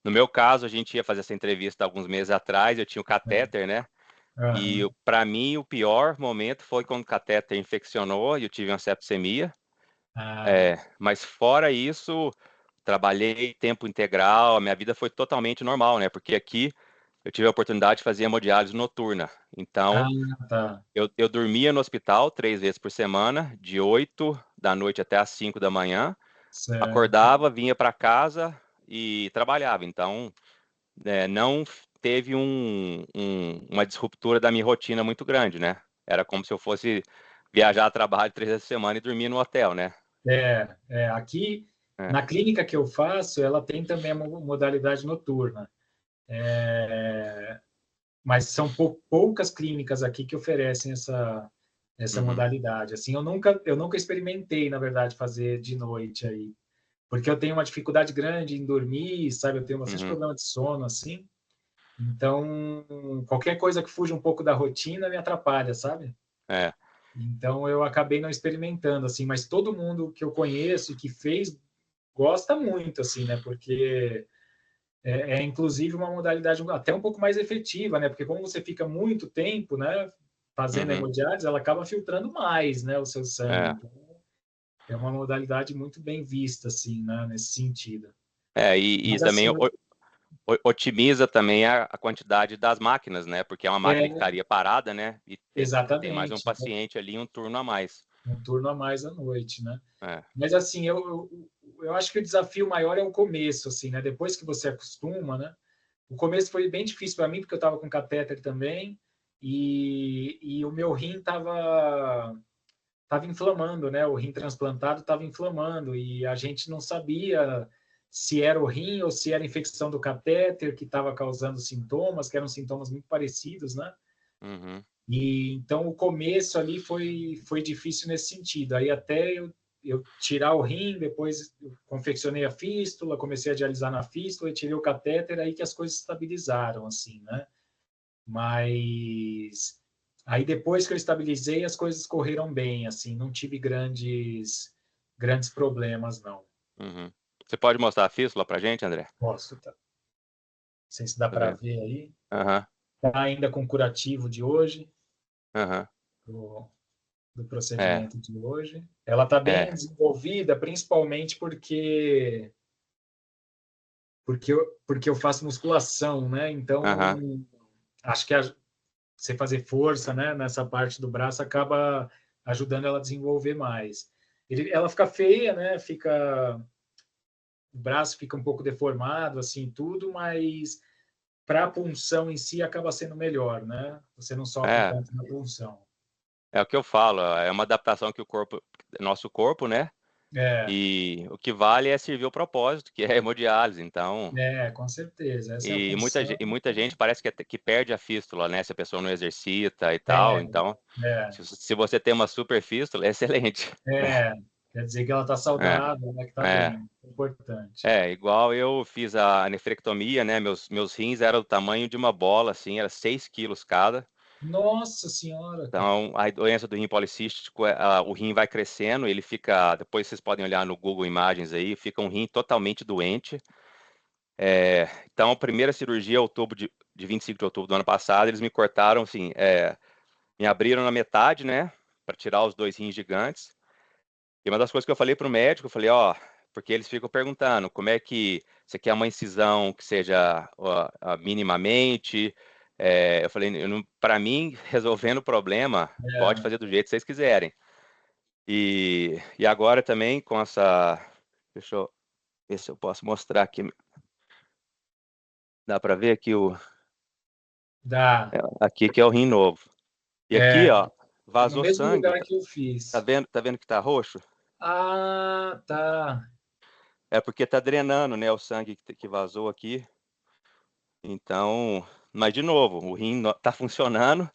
Speaker 1: No meu caso, a gente ia fazer essa entrevista alguns meses atrás, eu tinha o catéter, né? E
Speaker 2: Aham.
Speaker 1: para mim, o pior momento foi quando o catéter infeccionou e eu tive uma sepsemia.
Speaker 2: Ah,
Speaker 1: Mas fora isso, trabalhei tempo integral, a minha vida foi totalmente normal, né? Porque aqui eu tive a oportunidade de fazer hemodiálise noturna.
Speaker 2: Ah,
Speaker 1: Então,
Speaker 2: tá.
Speaker 1: eu dormia no hospital 3 vezes por semana, de 8 da noite até as 5 da manhã.
Speaker 2: Certo.
Speaker 1: Acordava, vinha para casa e trabalhava. Então, não teve uma disruptura da minha rotina muito grande, né? Era como se eu fosse viajar a trabalho 3 vezes por semana e dormir no hotel, né?
Speaker 2: Aqui
Speaker 1: É.
Speaker 2: na clínica que eu faço, ela tem também a modalidade noturna. Mas são poucas clínicas aqui que oferecem essa
Speaker 1: Uhum,
Speaker 2: modalidade. Assim, eu nunca experimentei, na verdade, fazer de noite aí, porque eu tenho uma dificuldade grande em dormir, sabe? Eu tenho bastante
Speaker 1: uhum,
Speaker 2: problema de sono, assim. Então, qualquer coisa que fuja um pouco da rotina me atrapalha, sabe?
Speaker 1: é,
Speaker 2: Então, eu acabei não experimentando, assim, mas todo mundo que eu conheço e que fez gosta muito, assim, né? Porque inclusive uma modalidade até um pouco mais efetiva, né? Porque como você fica muito tempo, né, fazendo
Speaker 1: uhum,
Speaker 2: hemodiálise, ela acaba filtrando mais, né, o seu sangue.
Speaker 1: é.
Speaker 2: Então, é uma modalidade muito bem vista, assim, né, nesse sentido.
Speaker 1: E
Speaker 2: Mas
Speaker 1: também
Speaker 2: assim,
Speaker 1: otimiza também a quantidade das máquinas, né? Porque é uma máquina que
Speaker 2: é
Speaker 1: estaria parada, né? E tem mais um
Speaker 2: exatamente, né,
Speaker 1: paciente ali, um turno a mais.
Speaker 2: um turno a mais à noite, né?
Speaker 1: É,
Speaker 2: Mas assim, eu acho que o desafio maior é o começo, assim, né? Depois que você acostuma, né? O começo foi bem difícil para mim, porque eu estava com catéter também, e o meu rim estava inflamando, né? O rim transplantado estava inflamando e a gente não sabia se era o rim ou se era a infecção do catéter que estava causando sintomas, que eram sintomas muito parecidos, né?
Speaker 1: uhum,
Speaker 2: E então o começo ali foi difícil nesse sentido. Aí até eu tirar o rim, depois eu confeccionei a fístula, comecei a dialisar na fístula e tirei o catéter, aí que as coisas estabilizaram, assim, né? Mas aí depois que eu estabilizei, as coisas correram bem, assim, não tive grandes problemas, não.
Speaker 1: uhum. Você pode mostrar a fístula pra gente, André?
Speaker 2: Posso, tá? Não sei se dá
Speaker 1: Tá
Speaker 2: para
Speaker 1: vendo?
Speaker 2: ver aí.
Speaker 1: Aham,
Speaker 2: Tá ainda com o curativo de hoje,
Speaker 1: aham.
Speaker 2: do, do
Speaker 1: É,
Speaker 2: procedimento de hoje. Ela está bem
Speaker 1: é,
Speaker 2: desenvolvida, principalmente porque eu faço musculação, né?
Speaker 1: aham.
Speaker 2: Então, acho que você fazer força, né, nessa parte do braço acaba ajudando ela a desenvolver mais. Ela fica feia, né? O braço fica um pouco deformado, assim, tudo, mas para a punção em si acaba sendo melhor, né? Você não sofre
Speaker 1: É,
Speaker 2: tanto na punção.
Speaker 1: é o que eu falo, é uma adaptação que nosso corpo, né?
Speaker 2: É,
Speaker 1: E o que vale é servir o propósito, que é a hemodiálise. Então,
Speaker 2: com certeza. Essa é a
Speaker 1: e
Speaker 2: função.
Speaker 1: muita gente parece que perde a fístula, né? Se a pessoa não exercita e tal.
Speaker 2: É,
Speaker 1: Então,
Speaker 2: é,
Speaker 1: se você tem uma super fístula, é excelente.
Speaker 2: é. Quer dizer que ela está
Speaker 1: É,
Speaker 2: saudável, né? Que está
Speaker 1: é,
Speaker 2: bem. Importante.
Speaker 1: igual eu fiz a nefrectomia, né? Meus rins eram do tamanho de uma bola, assim, era 6 quilos cada.
Speaker 2: Nossa senhora, cara.
Speaker 1: Então, a doença do rim policístico, o rim vai crescendo, ele fica, depois vocês podem olhar no Google Imagens aí, fica um rim totalmente doente. Então, a primeira cirurgia, de 25 de outubro do ano passado, eles me cortaram, assim, me abriram na metade, né, para tirar os dois rins gigantes. E uma das coisas que eu falei para o médico, eu falei, ó, porque eles ficam perguntando, como é que você quer uma incisão que seja minimamente? Eu falei, para mim, resolvendo o problema, pode
Speaker 2: É,
Speaker 1: fazer do jeito que vocês quiserem. E agora também com essa, deixa eu ver se eu posso mostrar aqui, dá para ver aqui
Speaker 2: dá.
Speaker 1: aqui que é o rim novo. E aqui,
Speaker 2: É,
Speaker 1: ó,
Speaker 2: no
Speaker 1: vazou
Speaker 2: mesmo
Speaker 1: sangue,
Speaker 2: lugar
Speaker 1: tá,
Speaker 2: que eu
Speaker 1: tá
Speaker 2: fiz.
Speaker 1: vendo, tá vendo que tá roxo?
Speaker 2: Ah, tá.
Speaker 1: É porque tá drenando, né, o sangue que vazou aqui. Então, mas de novo, o rim tá funcionando,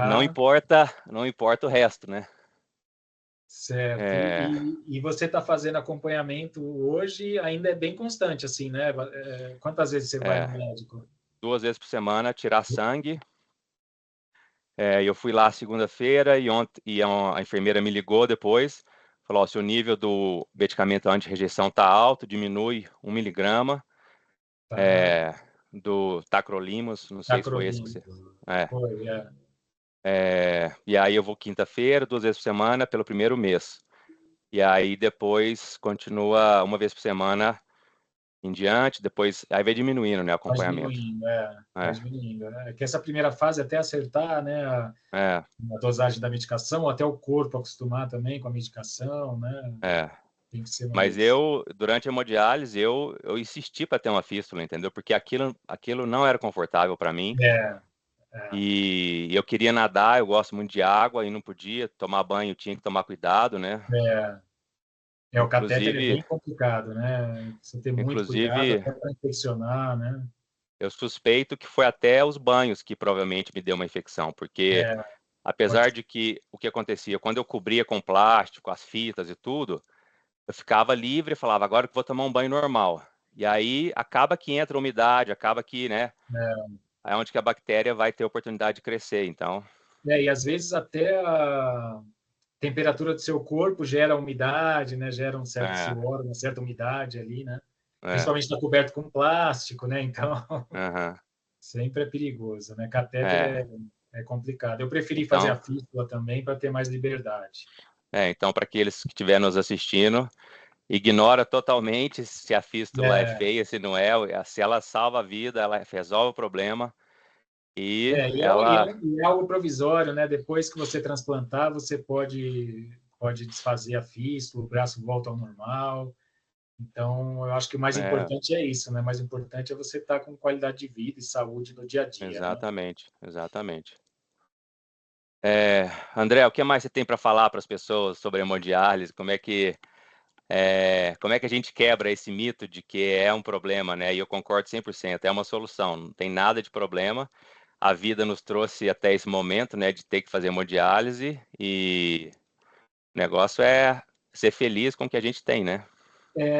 Speaker 1: não
Speaker 2: Tá,
Speaker 1: importa, não importa o resto, né?
Speaker 2: certo.
Speaker 1: É,
Speaker 2: E você está fazendo acompanhamento hoje, ainda é bem constante, assim, né? Quantas vezes você vai no
Speaker 1: é,
Speaker 2: médico?
Speaker 1: 2 vezes por semana tirar sangue. Eu fui lá segunda-feira e ontem a enfermeira me ligou depois, falou: ó, seu nível do medicamento anti-rejeição tá alto, diminui 1 miligrama,
Speaker 2: Tá,
Speaker 1: é, do tacrolimus, não sei se foi esse que
Speaker 2: acrolina.
Speaker 1: você. É,
Speaker 2: Foi, é.
Speaker 1: e aí eu vou quinta-feira, 2 vezes por semana, pelo primeiro mês. E aí depois continua 1 vez por semana em diante, depois aí vai diminuindo, né, o
Speaker 2: vai
Speaker 1: acompanhamento.
Speaker 2: diminuindo, vai
Speaker 1: É,
Speaker 2: diminuindo. É que essa primeira fase, até acertar, né,
Speaker 1: é,
Speaker 2: a dosagem da medicação, até o corpo acostumar também com a medicação, né,
Speaker 1: é.
Speaker 2: tem que ser
Speaker 1: Mas
Speaker 2: mais...
Speaker 1: eu, durante a hemodiálise, eu insisti para ter uma fístula, entendeu? Porque aquilo não era confortável para mim.
Speaker 2: É, é,
Speaker 1: E eu queria nadar, eu gosto muito de água e não podia tomar banho, tinha que tomar cuidado, né?
Speaker 2: é. O catéter é
Speaker 1: Inclusive,
Speaker 2: bem complicado, né? Você ter muito cuidado
Speaker 1: inclusive,
Speaker 2: até para infeccionar, né?
Speaker 1: eu suspeito que foi até os banhos que provavelmente me deu uma infecção, porque
Speaker 2: É,
Speaker 1: apesar
Speaker 2: pode,
Speaker 1: de que o que acontecia, quando eu cobria com plástico, as fitas e tudo, eu ficava livre e falava, agora que vou tomar um banho normal. E aí acaba que entra umidade, acaba que, né,
Speaker 2: é,
Speaker 1: é onde que a bactéria vai ter oportunidade de crescer, então,
Speaker 2: e às vezes até a temperatura do seu corpo gera umidade, né? Gera um certo
Speaker 1: é,
Speaker 2: suor, uma certa umidade ali, né?
Speaker 1: é,
Speaker 2: Principalmente está coberto com plástico, né? Então,
Speaker 1: aham,
Speaker 2: sempre é perigoso, né? Catéter
Speaker 1: é.
Speaker 2: é complicado. Eu preferi fazer a
Speaker 1: Então,
Speaker 2: fístula também para ter mais liberdade.
Speaker 1: então para aqueles que estiverem nos assistindo, ignora totalmente se a fístula é
Speaker 2: É,
Speaker 1: feia, se não é, se ela salva a vida, ela resolve o problema e ela,
Speaker 2: e é algo provisório, né? Depois que você transplantar, você pode desfazer a fístula, o braço volta ao normal. Então, eu acho que o mais
Speaker 1: é,
Speaker 2: importante é isso, né? O mais importante é você estar com qualidade de vida e saúde no dia a dia, né?
Speaker 1: exatamente, exatamente. André, o que mais você tem para falar para as pessoas sobre hemodiálise? Como é que a gente quebra esse mito de que é um problema, né? E eu concordo 100%, é uma solução, não tem nada de problema. A vida nos trouxe até esse momento, né, de ter que fazer hemodiálise e o negócio é ser feliz com o que a gente tem, né?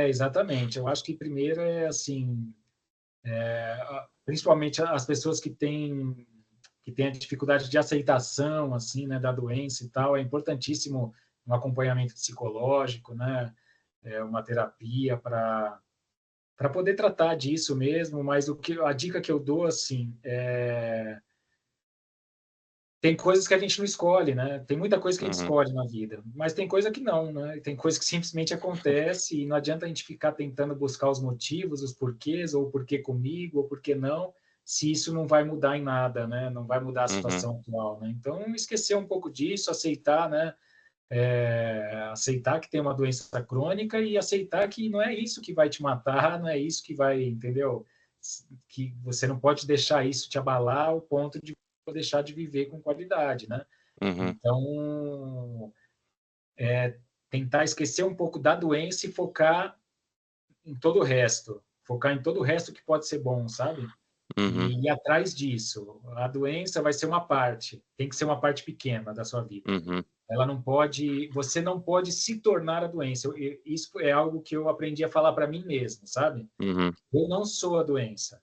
Speaker 2: Exatamente. Eu acho que primeiro é assim, principalmente as pessoas que têm a dificuldade de aceitação assim, né, da doença e tal, é importantíssimo um acompanhamento psicológico, né? Uma terapia para poder tratar disso mesmo, mas a dica que eu dou assim tem coisas que a gente não escolhe, né? Tem muita coisa que a gente
Speaker 1: Uhum,
Speaker 2: escolhe na vida, mas tem coisa que não, né? Tem coisa que simplesmente acontece e não adianta a gente ficar tentando buscar os motivos, os porquês, ou por que comigo, ou por que não, se isso não vai mudar em nada, né? Não vai mudar a
Speaker 1: uhum,
Speaker 2: situação atual, né? Então, esquecer um pouco disso, aceitar, né? Aceitar que tem uma doença crônica e aceitar que não é isso que vai te matar, não é isso que vai, entendeu? Que você não pode deixar isso te abalar ao ponto de deixar de viver com qualidade, né?
Speaker 1: uhum,
Speaker 2: Então, tentar esquecer um pouco da doença e focar em todo o resto, focar em todo o resto que pode ser bom, sabe?
Speaker 1: uhum,
Speaker 2: E ir atrás disso. A doença vai ser uma parte, tem que ser uma parte pequena da sua vida.
Speaker 1: uhum,
Speaker 2: Ela não pode, você não pode se tornar a doença. Isso é algo que eu aprendi a falar para mim mesmo, sabe?
Speaker 1: uhum,
Speaker 2: Eu não sou a doença.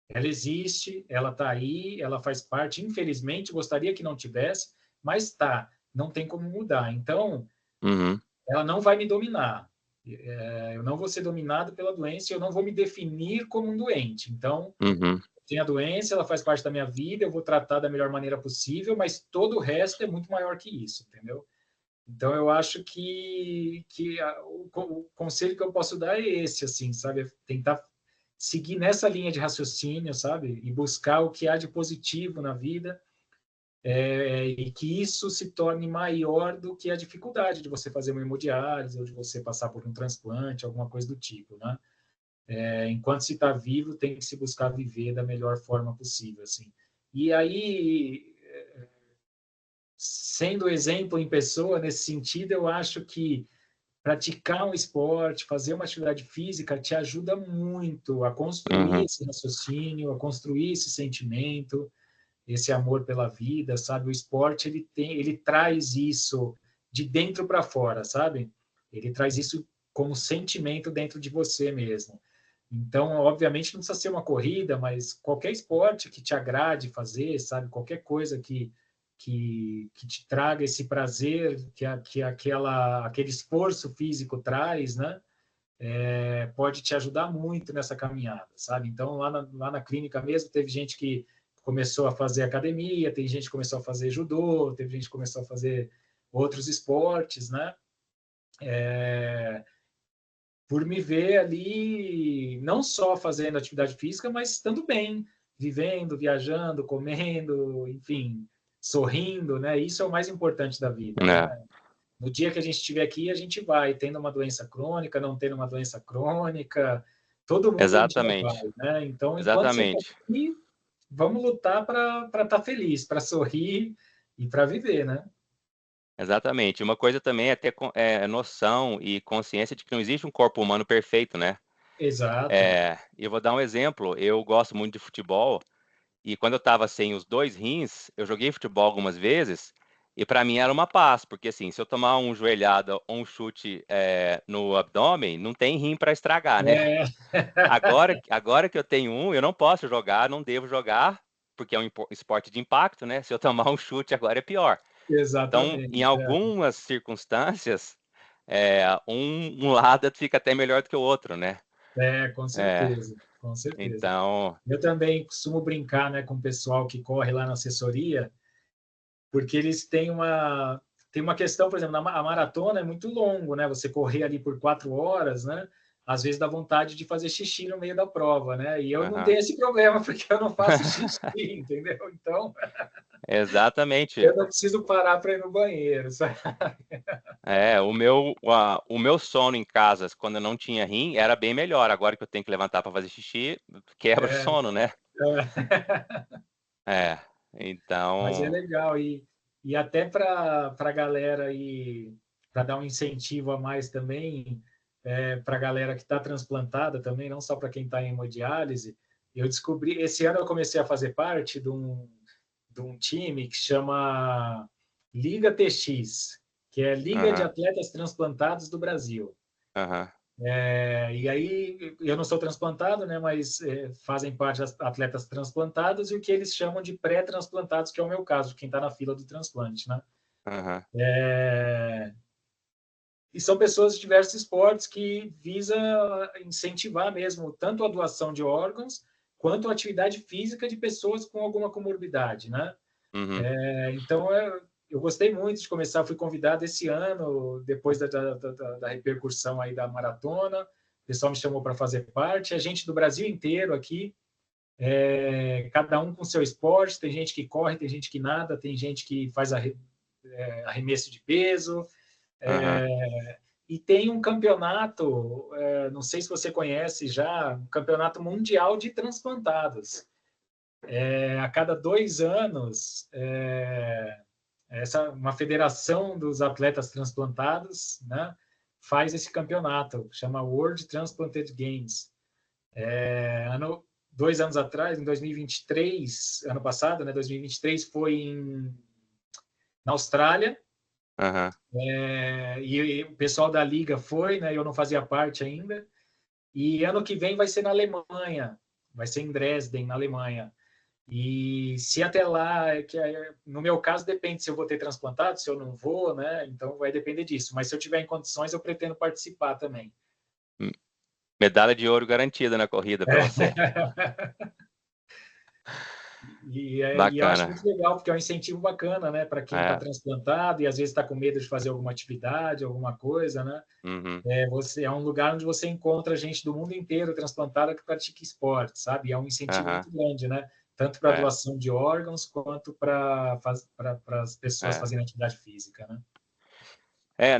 Speaker 2: Ela existe, ela está aí, ela faz parte. Infelizmente, gostaria que não tivesse, mas está. Não tem como mudar. Então,
Speaker 1: uhum,
Speaker 2: ela não vai me dominar. Eu não vou ser dominado pela doença. Eu não vou me definir como um doente. Então,
Speaker 1: uhum,
Speaker 2: tem a doença, ela faz parte da minha vida. Eu vou tratar da melhor maneira possível, mas todo o resto é muito maior que isso, entendeu? Então, eu acho que o conselho que eu posso dar é esse, assim, sabe? Tentar seguir nessa linha de raciocínio, sabe? E buscar o que há de positivo na vida, e que isso se torne maior do que a dificuldade de você fazer uma hemodiálise ou de você passar por um transplante, alguma coisa do tipo, né? Enquanto se está vivo, tem que se buscar viver da melhor forma possível, assim. E aí, sendo exemplo em pessoa nesse sentido, eu acho que praticar um esporte, fazer uma atividade física te ajuda muito a construir
Speaker 1: uhum,
Speaker 2: esse raciocínio, a construir esse sentimento, esse amor pela vida, sabe? O esporte ele traz isso de dentro para fora, sabe? Ele traz isso como sentimento dentro de você mesmo. Então, obviamente, não precisa ser uma corrida, mas qualquer esporte que te agrade fazer, sabe? Qualquer coisa que te traga esse prazer aquele esforço físico traz, né? Pode te ajudar muito nessa caminhada, sabe? Então, lá na clínica mesmo, teve gente que começou a fazer academia, tem gente que começou a fazer judô, teve gente que começou a fazer outros esportes, né? por me ver ali, não só fazendo atividade física, mas estando bem, vivendo, viajando, comendo, enfim, sorrindo, né? Isso é o mais importante da vida, né?
Speaker 1: É,
Speaker 2: No dia que a gente estiver aqui, a gente vai, tendo uma doença crônica, não tendo uma doença crônica, todo mundo um dia
Speaker 1: exatamente,
Speaker 2: vai, né? Então, enquanto você está
Speaker 1: exatamente,
Speaker 2: aqui, vamos lutar para estar feliz, para sorrir e para viver, né?
Speaker 1: exatamente. Uma coisa também é ter noção e consciência de que não existe um corpo humano perfeito, né?
Speaker 2: Exato.
Speaker 1: Eu vou dar um exemplo. Eu gosto muito de futebol e quando eu estava sem os dois rins, eu joguei futebol algumas vezes e para mim era uma paz, porque assim, se eu tomar um joelhada ou um chute no abdômen, não tem rim para estragar, né?
Speaker 2: É,
Speaker 1: Agora que eu tenho um, eu não posso jogar, não devo jogar, porque é um esporte de impacto, né? Se eu tomar um chute agora é pior. Então, em
Speaker 2: exatamente.
Speaker 1: algumas circunstâncias, um lado fica até melhor do que o outro, né?
Speaker 2: Com
Speaker 1: É,
Speaker 2: certeza, com certeza.
Speaker 1: então,
Speaker 2: Eu também costumo brincar, né, com o pessoal que corre lá na assessoria, porque eles têm uma questão, por exemplo, a maratona é muito longo, né? Você correr ali por 4 horas, né? Às vezes dá vontade de fazer xixi no meio da prova, né? E eu não
Speaker 1: aham,
Speaker 2: tenho esse problema, porque eu não faço xixi, entendeu? Então,
Speaker 1: exatamente.
Speaker 2: eu não preciso parar para ir no banheiro, sabe?
Speaker 1: O meu sono em casa, quando eu não tinha rim, era bem melhor. Agora que eu tenho que levantar para fazer xixi, quebra o
Speaker 2: É,
Speaker 1: sono, né? É,
Speaker 2: mas é
Speaker 1: então,
Speaker 2: legal. E até para a galera aí, para dar um incentivo a mais também, para a galera que está transplantada também, não só para quem está em hemodiálise, eu descobri, esse ano eu comecei a fazer parte de um time que chama Liga TX, que é Liga de
Speaker 1: aham,
Speaker 2: Atletas Transplantados do Brasil.
Speaker 1: aham,
Speaker 2: E aí, eu não sou transplantado, né, mas fazem parte das atletas transplantados e o que eles chamam de pré-transplantados, que é o meu caso, quem está na fila do transplante, né?
Speaker 1: aham,
Speaker 2: E são pessoas de diversos esportes que visa incentivar mesmo tanto a doação de órgãos quanto a atividade física de pessoas com alguma comorbidade, né?
Speaker 1: uhum,
Speaker 2: Então, eu gostei muito de começar, fui convidado esse ano, depois da repercussão aí da maratona, o pessoal me chamou para fazer parte, a gente do Brasil inteiro aqui, cada um com seu esporte, tem gente que corre, tem gente que nada, tem gente que faz arremesso de peso,
Speaker 1: aham,
Speaker 2: e tem um campeonato, não sei se você conhece já, um campeonato mundial de transplantados. A cada 2 anos, uma federação dos atletas transplantados, né, faz esse campeonato, chama World Transplanted Games. 2 anos atrás, em 2023, ano passado, né, 2023 foi na Austrália,
Speaker 1: aham.
Speaker 2: e o pessoal da liga foi, né, eu não fazia parte ainda, e ano que vem vai ser na Alemanha, vai ser em Dresden, na Alemanha. E se até lá, no meu caso, depende se eu vou ter transplantado, se eu não vou, né? Então vai depender disso. Mas se eu tiver em condições, eu pretendo participar também.
Speaker 1: Medalha de ouro garantida na corrida para você.
Speaker 2: E eu acho
Speaker 1: Bacana.
Speaker 2: muito legal, porque é um incentivo bacana, né? Para quem está
Speaker 1: É,
Speaker 2: transplantado e às vezes está com medo de fazer alguma atividade, alguma coisa, né?
Speaker 1: uhum,
Speaker 2: É um lugar onde você encontra gente do mundo inteiro transplantada que pratica esporte, sabe? E é um incentivo
Speaker 1: aham,
Speaker 2: muito grande, né? Tanto para a
Speaker 1: é,
Speaker 2: doação de órgãos quanto para as pessoas
Speaker 1: é.
Speaker 2: fazerem atividade física, né?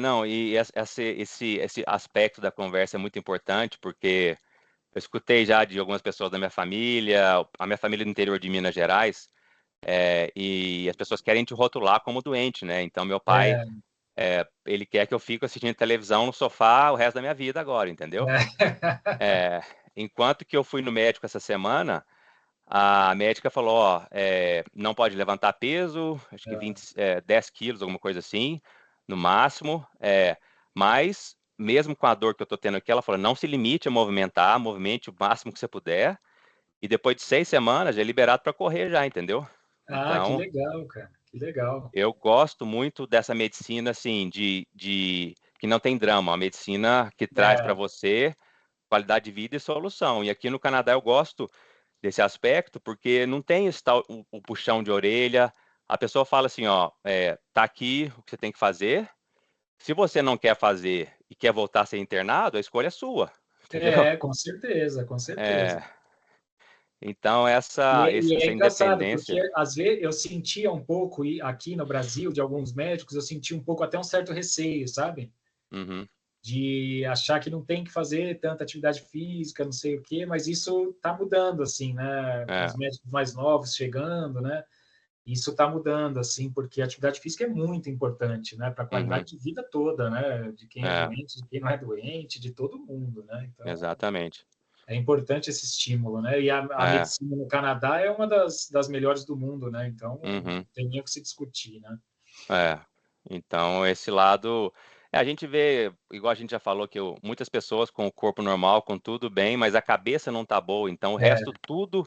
Speaker 1: Não, e esse aspecto da conversa é muito importante, porque eu escutei já de algumas pessoas da minha família, a minha família é do interior de Minas Gerais, e as pessoas querem te rotular como doente, né? Então, meu pai,
Speaker 2: É,
Speaker 1: ele quer que eu fique assistindo televisão no sofá o resto da minha vida agora, entendeu? É, enquanto que eu fui no médico essa semana, a médica falou, ó, não pode levantar peso, acho que 10 quilos, alguma coisa assim, no máximo, mas mesmo com a dor que eu tô tendo aqui, ela falou, não se limite a movimentar, movimente o máximo que você puder, e depois de 6 semanas já é liberado para correr já, entendeu?
Speaker 2: que
Speaker 1: Então,
Speaker 2: legal, cara, que legal.
Speaker 1: eu gosto muito dessa medicina, assim, que não tem drama, uma medicina que traz para
Speaker 2: É,
Speaker 1: você qualidade de vida e solução. E aqui no Canadá eu gosto desse aspecto, porque não tem esse tal, o puxão de orelha. A pessoa fala assim, ó, tá aqui o que você tem que fazer. Se você não quer fazer e quer voltar a ser internado, a escolha é sua, entendeu?
Speaker 2: Com certeza, com certeza.
Speaker 1: É, então,
Speaker 2: E é
Speaker 1: essa
Speaker 2: engraçado, porque
Speaker 1: independência.
Speaker 2: às vezes eu sentia um pouco, e aqui no Brasil, de alguns médicos, eu sentia um pouco até um certo receio, sabe?
Speaker 1: Uhum,
Speaker 2: De achar que não tem que fazer tanta atividade física, não sei o quê, mas isso está mudando, assim, né? Com os
Speaker 1: é,
Speaker 2: médicos mais novos chegando, né? Isso está mudando, assim, porque a atividade física é muito importante, né? Para a
Speaker 1: uhum,
Speaker 2: qualidade de vida toda, né? De quem é
Speaker 1: é,
Speaker 2: doente, de quem não é doente, de todo mundo, né? Então,
Speaker 1: exatamente.
Speaker 2: é importante esse estímulo, né? E a
Speaker 1: É,
Speaker 2: medicina no Canadá é uma das melhores do mundo, né? Então,
Speaker 1: uhum,
Speaker 2: não tem nem o que se discutir, né?
Speaker 1: é. Então, esse lado, a gente vê, igual a gente já falou, que muitas pessoas com o corpo normal, com tudo bem, mas a cabeça não tá boa, então o resto
Speaker 2: É,
Speaker 1: tudo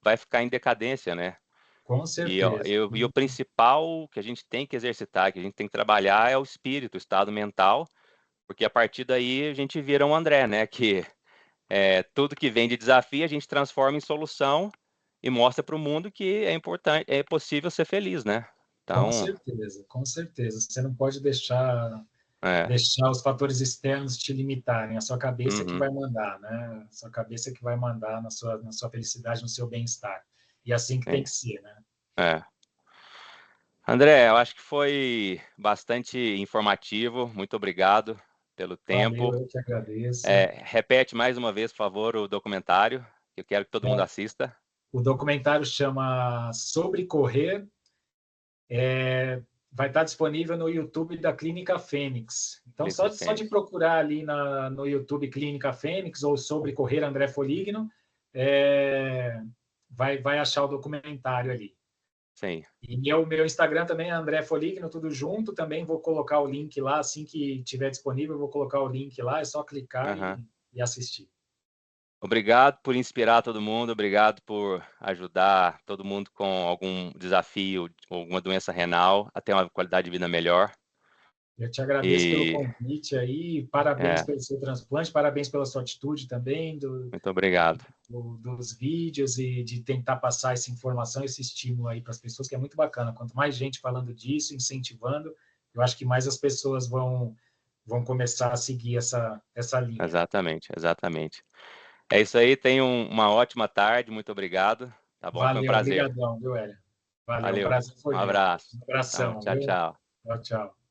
Speaker 1: vai ficar em decadência, né?
Speaker 2: com
Speaker 1: E, ó,
Speaker 2: certeza.
Speaker 1: e o principal que a gente tem que exercitar, que a gente tem que trabalhar é o espírito, o estado mental, porque a partir daí a gente vira um André, né? Que tudo que vem de desafio a gente transforma em solução e mostra para o mundo que é importante, é possível ser feliz, né?
Speaker 2: Com
Speaker 1: Então,
Speaker 2: certeza, com certeza. Você não pode deixar os fatores externos te limitarem. A sua cabeça que
Speaker 1: uhum,
Speaker 2: vai mandar, né? A sua cabeça que vai mandar na sua felicidade, no seu bem-estar. E é assim que tem
Speaker 1: sim,
Speaker 2: que ser, né?
Speaker 1: é. André, eu acho que foi bastante informativo. Muito obrigado pelo tempo.
Speaker 2: Valeu, eu que agradeço.
Speaker 1: Repete mais uma vez, por favor, o documentário, que eu quero que todo mundo assista.
Speaker 2: O documentário chama Sobre Correr, vai estar disponível no YouTube da Clínica Fênix. Então,
Speaker 1: Clínica
Speaker 2: só de
Speaker 1: Fênix.
Speaker 2: procurar ali no YouTube Clínica Fênix ou Sobre Correr André Foligno, é, vai achar o documentário ali.
Speaker 1: Sim.
Speaker 2: E meu Instagram também é André Foligno, tudo junto. Também vou colocar o link lá, assim que tiver disponível, eu vou colocar o link lá, é só clicar
Speaker 1: Aham.
Speaker 2: e assistir.
Speaker 1: Obrigado por inspirar todo mundo, obrigado por ajudar todo mundo com algum desafio ou alguma doença renal a ter uma qualidade de vida melhor.
Speaker 2: Eu te agradeço pelo
Speaker 1: E
Speaker 2: convite aí, parabéns
Speaker 1: é,
Speaker 2: pelo seu transplante, parabéns pela sua atitude também,
Speaker 1: muito obrigado.
Speaker 2: dos vídeos e de tentar passar essa informação, esse estímulo aí para as pessoas, que é muito bacana. Quanto mais gente falando disso, incentivando, eu acho que mais as pessoas vão começar a seguir essa linha.
Speaker 1: Exatamente, exatamente. É isso aí, tenha uma ótima tarde, muito obrigado. Tá bom? Foi um
Speaker 2: Valeu,
Speaker 1: prazer.
Speaker 2: obrigadão, viu, Hélio? Valeu, o
Speaker 1: Valeu,
Speaker 2: prazer
Speaker 1: um
Speaker 2: foi meu.
Speaker 1: abraço.
Speaker 2: Um
Speaker 1: Então,
Speaker 2: abração,
Speaker 1: tchau,
Speaker 2: viu?
Speaker 1: tchau.
Speaker 2: Tchau, tchau.